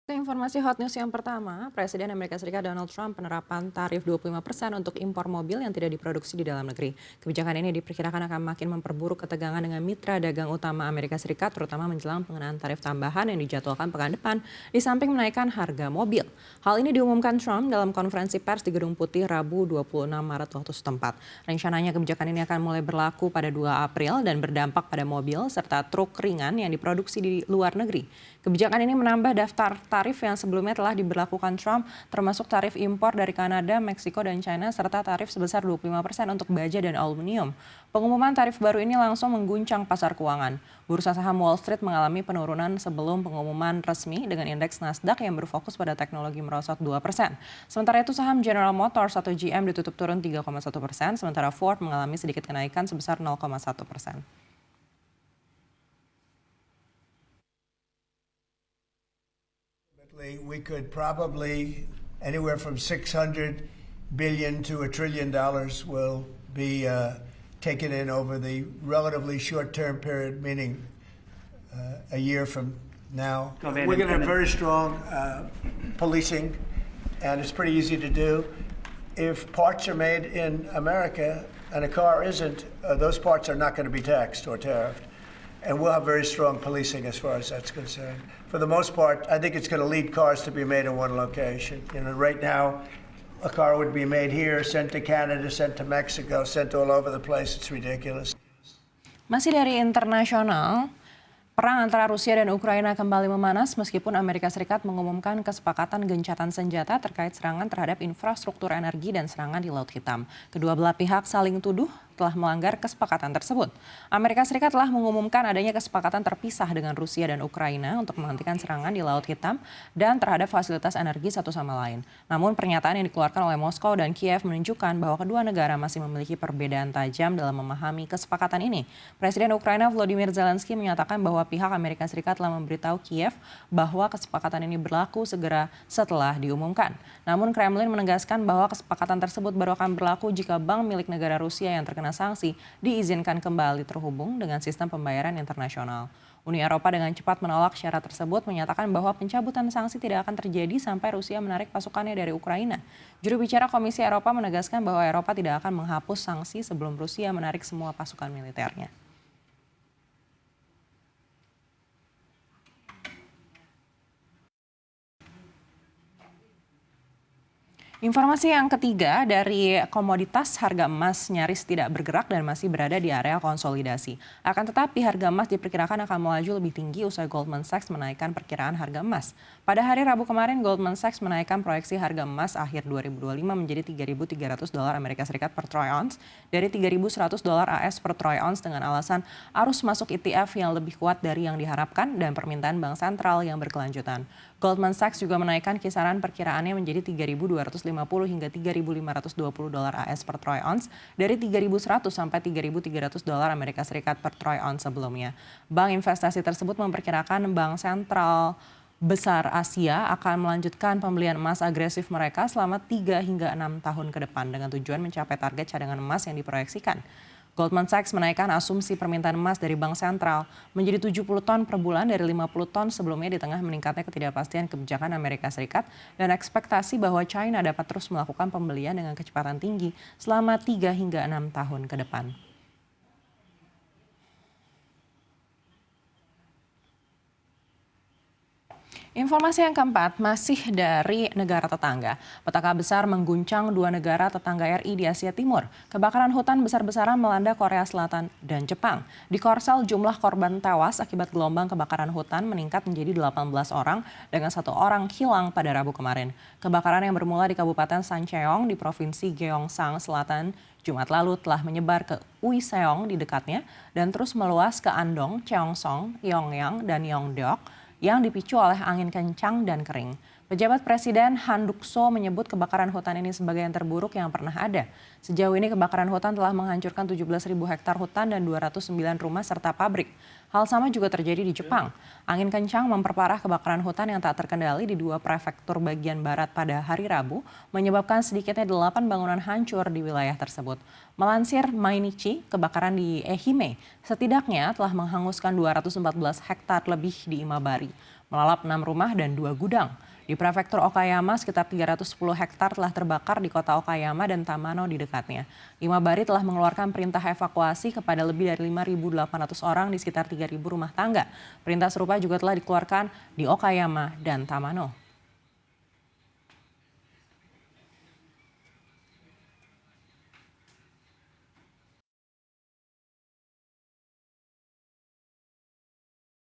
Ke informasi hot news yang pertama, Presiden Amerika Serikat Donald Trump penerapan tarif 25% untuk impor mobil yang tidak diproduksi di dalam negeri. Kebijakan ini diperkirakan akan makin memperburuk ketegangan dengan mitra dagang utama Amerika Serikat, terutama menjelang pengenaan tarif tambahan yang dijadwalkan pekan depan, di samping menaikkan harga mobil. Hal ini diumumkan Trump dalam konferensi pers di Gedung Putih Rabu 26 Maret waktu setempat. Rencananya kebijakan ini akan mulai berlaku pada 2 April dan berdampak pada mobil serta truk ringan yang diproduksi di luar negeri. Kebijakan ini menambah daftar tarif yang sebelumnya telah diberlakukan Trump, termasuk tarif impor dari Kanada, Meksiko, dan China, serta tarif sebesar 25% untuk baja dan aluminium. Pengumuman tarif baru ini langsung mengguncang pasar keuangan. Bursa saham Wall Street mengalami penurunan sebelum pengumuman resmi dengan indeks Nasdaq yang berfokus pada teknologi merosot 2%. Sementara itu saham General Motors atau GM ditutup turun 3,1%, sementara Ford mengalami sedikit kenaikan sebesar 0,1%. We could probably anywhere from 600 billion to $1 trillion will be taken in over the relatively short-term period, meaning a year from now. We're going to have very strong policing, and it's pretty easy to do. If parts are made in America and a car isn't, those parts are not going to be taxed or tariffed. And we'll have very strong policing as far as that's concerned. For the most part, I think it's going to lead cars to be made in one location. You know, right now, a car would be made here, sent to Canada, sent to Mexico, sent all over the place. It's ridiculous. Masih dari internasional, perang antara Rusia dan Ukraina kembali memanas meskipun Amerika Serikat mengumumkan kesepakatan gencatan senjata terkait serangan terhadap infrastruktur energi dan serangan di Laut Hitam. Kedua belah pihak saling tuduh telah melanggar kesepakatan tersebut. Amerika Serikat telah mengumumkan adanya kesepakatan terpisah dengan Rusia dan Ukraina untuk menghentikan serangan di Laut Hitam dan terhadap fasilitas energi satu sama lain. Namun pernyataan yang dikeluarkan oleh Moskow dan Kiev menunjukkan bahwa kedua negara masih memiliki perbedaan tajam dalam memahami kesepakatan ini. Presiden Ukraina Volodymyr Zelensky menyatakan bahwa pihak Amerika Serikat telah memberitahu Kiev bahwa kesepakatan ini berlaku segera setelah diumumkan. Namun Kremlin menegaskan bahwa kesepakatan tersebut baru akan berlaku jika bank milik negara Rusia yang terkena sanksi diizinkan kembali terhubung dengan sistem pembayaran internasional. Uni Eropa dengan cepat menolak syarat tersebut, menyatakan bahwa pencabutan sanksi tidak akan terjadi sampai Rusia menarik pasukannya dari Ukraina. Juru bicara Komisi Eropa menegaskan bahwa Eropa tidak akan menghapus sanksi sebelum Rusia menarik semua pasukan militernya. Informasi yang ketiga dari komoditas, harga emas nyaris tidak bergerak dan masih berada di area konsolidasi. Akan tetapi harga emas diperkirakan akan melaju lebih tinggi usai Goldman Sachs menaikkan perkiraan harga emas. Pada hari Rabu kemarin, Goldman Sachs menaikkan proyeksi harga emas akhir 2025 menjadi $3.300 Amerika Serikat per troy ounce dari $3.100 AS per troy ounce dengan alasan arus masuk ETF yang lebih kuat dari yang diharapkan dan permintaan bank sentral yang berkelanjutan. Goldman Sachs juga menaikkan kisaran perkiraannya menjadi $3.250 hingga $3.520 AS per troy ounce dari $3.100 sampai $3.300 Amerika Serikat per troy ounce sebelumnya. Bank investasi tersebut memperkirakan bank sentral besar Asia akan melanjutkan pembelian emas agresif mereka selama 3 hingga 6 tahun ke depan dengan tujuan mencapai target cadangan emas yang diproyeksikan. Goldman Sachs menaikkan asumsi permintaan emas dari bank sentral menjadi 70 ton per bulan dari 50 ton sebelumnya di tengah meningkatnya ketidakpastian kebijakan Amerika Serikat dan ekspektasi bahwa China dapat terus melakukan pembelian dengan kecepatan tinggi selama 3 hingga 6 tahun ke depan. Informasi yang keempat masih dari negara tetangga. Petaka besar mengguncang 2 negara tetangga RI di Asia Timur. Kebakaran hutan besar-besaran melanda Korea Selatan dan Jepang. Di Korsel jumlah korban tewas akibat gelombang kebakaran hutan meningkat menjadi 18 orang dengan 1 orang hilang pada Rabu kemarin. Kebakaran yang bermula di Kabupaten Sancheong di Provinsi Gyeongsang Selatan Jumat lalu telah menyebar ke Uiseong di dekatnya dan terus meluas ke Andong, Cheongsong, Yongyang, dan Yeongdeok yang dipicu oleh angin kencang dan kering. Pejabat Presiden Han Duck-soo menyebut kebakaran hutan ini sebagai yang terburuk yang pernah ada. Sejauh ini kebakaran hutan telah menghancurkan 17.000 hektar hutan dan 209 rumah serta pabrik. Hal sama juga terjadi di Jepang. Angin kencang memperparah kebakaran hutan yang tak terkendali di 2 prefektur bagian barat pada hari Rabu, menyebabkan sedikitnya 8 bangunan hancur di wilayah tersebut. Melansir Mainichi, kebakaran di Ehime setidaknya telah menghanguskan 214 hektar lebih di Imabari. melalap 6 rumah dan 2 gudang. Di Prefektur Okayama, sekitar 310 hektar telah terbakar di kota Okayama dan Tamano di dekatnya. Imabari telah mengeluarkan perintah evakuasi kepada lebih dari 5.800 orang di sekitar 3.000 rumah tangga. Perintah serupa juga telah dikeluarkan di Okayama dan Tamano.